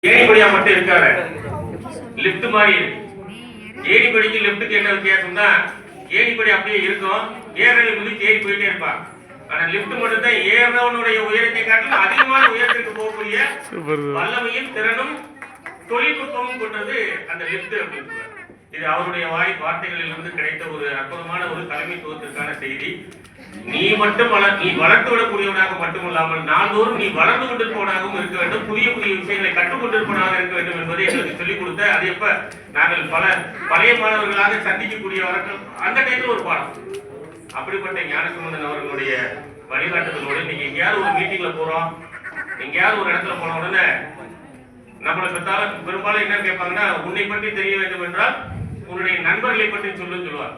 ஏணிப்படியா மட்டும் இருக்காது, லிப்ட் மாதிரி. ஏணிப்படிக்கு லிப்டுக்கு என்ன வித்தியாசம்னா, ஏணிப்படி அப்படியே இருக்கும், ஏறலை குதிச்சு ஏறி போயிட்டே இருப்பான். ஆனா லிப்ட் மட்டும் தான் ஏறவனுடைய உயரத்தை காட்டிலும் அதிகமான உயரத்திற்கு போகக்கூடிய வல்லமையும் திறனும் தொழில்நுட்பமும் கொண்டது அந்த லிப்ட் அப்படின்னு. இது அவருடைய வார்த்தைகளில் இருந்து கிடைத்த ஒரு அற்புதமான ஒரு தலைமைத்துவத்திற்கான செய்தி. நீ வளர்த்து விடக்கூடியவனாக மட்டுமல்லாமல் நாள்தோறும் நீ வளர்ந்து கொண்டிருப்பவனாகவும் இருக்க வேண்டும், புதிய புதிய விஷயங்களை கற்றுக்கொண்டிருப்பவனாக இருக்க வேண்டும் என்பதை எங்களுக்கு சொல்லிக் கொடுத்த, அது எப்ப நாங்கள் பழைய மாணவர்களாக சந்திக்கக்கூடியவர்கள் அந்த டைத்துல ஒரு பாடம். அப்படிப்பட்ட ஞானசம்பந்தன் அவர்களுடைய வழிகாட்டுதலோடு நீங்க எங்கேயாவது ஒரு மீட்டிங்ல போறோம், எங்கேயாவது ஒரு இடத்துல போன உடனே நம்மளை பெரும்பாலும் என்ன கேட்பாங்கன்னா, உன்னை பற்றி தெரிய வேண்டும் என்றால் உன்னுடைய நண்பர்களை பற்றி சொல்லுவார்.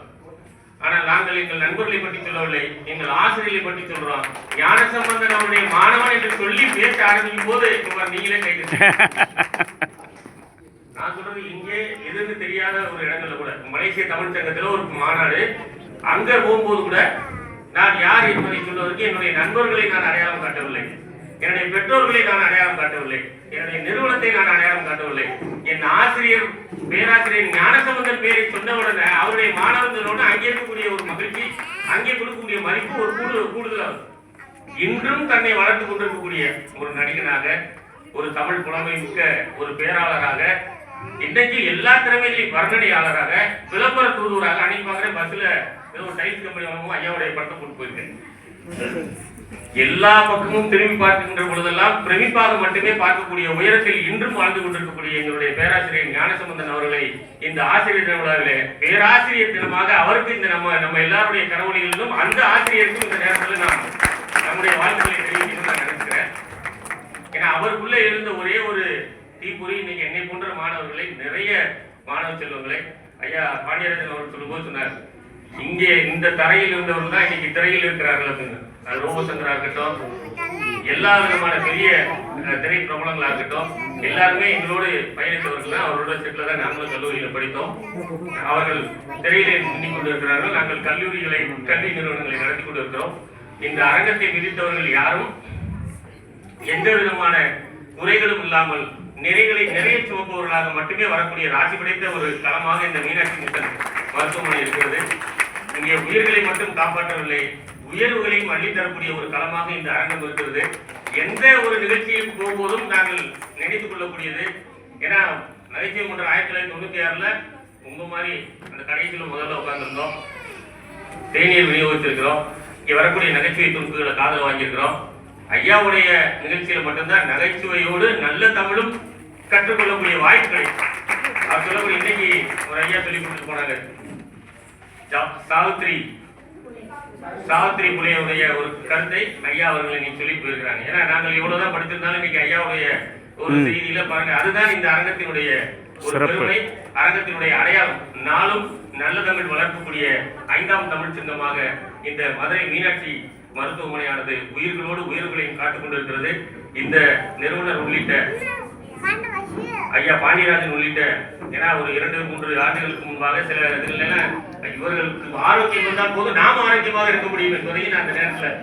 ஆனால் நாங்கள் எங்கள் நண்பர்களை பற்றி சொல்லவில்லை, எங்கள் ஆசிரியர்களை பற்றி சொல்றோம். ஞானசம்பந்தன் அவருடைய மாணவன் என்று சொல்லி பேச ஆரம்பிக்கும் போது நீங்களே கைது. நான் சொல்றது இங்கே எதுன்னு தெரியாத ஒரு இடங்கள்ல கூட, மலேசிய தமிழ் சங்கத்துல ஒரு மாநாடு, அங்க போகும்போது கூட நான் யார் என்பதை சொல்வதற்கு என்னுடைய நண்பர்களை நான் அடையாளம் காட்டவில்லை, என்னுடைய பெற்றோர்களை நான் அடையாளம் காட்டவில்லை, என்னுடைய நிறுவனத்தை நான் அடையாளம் காட்டவில்லை. என் ஆசிரியர் பேராசிரியர் ஞானசம்பந்தன் பேரை சொன்னவுடனே அவருடைய மாணவர்களோடு அங்கே இருக்கக்கூடிய ஒரு மகிழ்ச்சி, அங்கே கொடுக்கக்கூடிய மதிப்பு ஒரு கூடுதலாகும். இன்றும் தன்னை வளர்த்து கொண்டிருக்கக்கூடிய ஒரு நடிகனாக, ஒரு தமிழ் புலமை மிக்க ஒரு பேராளராக, இன்றைக்கு எல்லா திறமைகளையும் வர்ணனையாளராக, விளம்பர தூதுவராக, அன்னைக்கு பஸ்ல ஏதோ டைல்ஸ் கம்பெனி வாங்கவும் ஐயாவுடைய படத்தை கொண்டு போயிருக்கேன். எல்லா பக்கமும் திரும்பி பார்க்கின்ற பொழுதெல்லாம் பிரமிப்பாக மட்டுமே பார்க்கக்கூடிய உயரத்தில் இன்றும் வாழ்ந்து கொண்டிருக்கக்கூடிய எங்களுடைய பேராசிரியர் ஞானசம்பந்தன் அவர்களை இந்த ஆசிரியர் தின விழாவிலே பேராசிரியர் தினமாக அவருக்கு இந்த நம்ம எல்லாருடைய கனவொலிகளிலும் அந்த ஆசிரியருக்கும் இந்த நேரத்தில் நாம் நம்முடைய வாழ்த்துக்களை தெரிவிக்கணும்னு நான் நினைக்கிறேன். ஏன்னா அவருக்குள்ள இருந்த ஒரே ஒரு தீப்பொறி இன்னைக்கு என்னை போன்ற மாணவர்களை, நிறைய மாணவ செல்வங்களை ஐயா பாண்டியராஜன் அவர்கள் சொல்லும்போது சொன்னார், இங்கே இந்த தரையில் இருந்தவர்கள் தான் இன்னைக்கு திரையில் இருக்கிறார்கள் அப்படின்னு. அது ரோபசங்கரா இருக்கட்டும், எல்லா விதமான பெரிய திரை பிரபலங்களா இருக்கட்டும், எல்லாருமே எங்களோடு பயணித்தவர்கள் தான். அவரோட செட்ல தான் நாங்களும் கல்லூரியில படித்தோம். அவர்கள் திரையிலே நின்று கொண்டிருக்கிறார்கள், நாங்கள் கல்வி நிறுவனங்களை நடத்தி கொண்டிருக்கிறோம். இந்த அரங்கத்தை விதித்தவர்கள் யாரும் எந்த விதமான குறைகளும் இல்லாமல் நிறைய சுமப்பவர்களாக மட்டுமே வரக்கூடிய ராசி படைத்த ஒரு களமாக இந்த மீனாட்சி மிஷன் மருத்துவமனை இருக்கிறது. இங்கே உயிர்களை மட்டும் காப்பாற்றவில்லை, உயர்வுகளையும் அள்ளித்தரக்கூடிய ஒரு களமாக இந்த அரங்கம் இருக்கிறது. எந்த ஒரு நிகழ்ச்சியில் போகும்போதும் நாங்கள் நினைத்துக் கொள்ளக்கூடியது, ஏன்னா நகைச்சுவை மன்ற 1996 உங்க மாதிரி அந்த கடைசியில் முதல்ல உட்கார்ந்துருந்தோம், தேநீர் விநியோகிச்சிருக்கிறோம், இங்கே வரக்கூடிய நகைச்சுவை துணுக்குகளை காதல் வாங்கியிருக்கிறோம். ஐயாவுடைய நிகழ்ச்சியில மட்டும்தான் நகைச்சுவையோடு நல்ல தமிழும் கற்றுக்கொள்ளக்கூடிய வாய்ப்பு கிடைக்கும். அவர் சொல்லக்கூடிய இன்னைக்கு ஒரு ஐயா சொல்லி கொடுத்து போனாங்க, சாவித்ரி புலையுடைய ஒரு கருத்தை ஐயா அவர்களை நீங்க சொல்லி போயிருக்கிறாங்க. ஏன்னா நாங்கள் எவ்வளவுதான் படிச்சிருந்தாலும் இன்னைக்கு ஐயாவுடைய ஒரு செய்தியில பாருங்க, அதுதான் இந்த அரங்கத்தினுடைய ஒரு பெருமை, அரங்கத்தினுடைய அடையாளம். நாளும் நல்ல தமிழ் வளர்க்கக்கூடிய 5ஆம் தமிழ் சின்னமாக இந்த மதுரை மீனாட்சி மருத்துவமனையானது உயிர்களோடு உயிர்களையும் காத்துக் கொண்டிருக்கிறது. இந்த நிறுவனர் உள்ளிட்ட ஐயா பாண்டியராஜன் உள்ளிட்ட, ஏன்னா ஒரு 2-3 ஆண்டுகளுக்கு முன்பாக சில இதுல இவர்களுக்கு ஆரோக்கியம் வந்தால் போது நாம் ஆரோக்கியமாக இருக்க முடியும் என்பதையும் நான் அந்த நேரத்தில்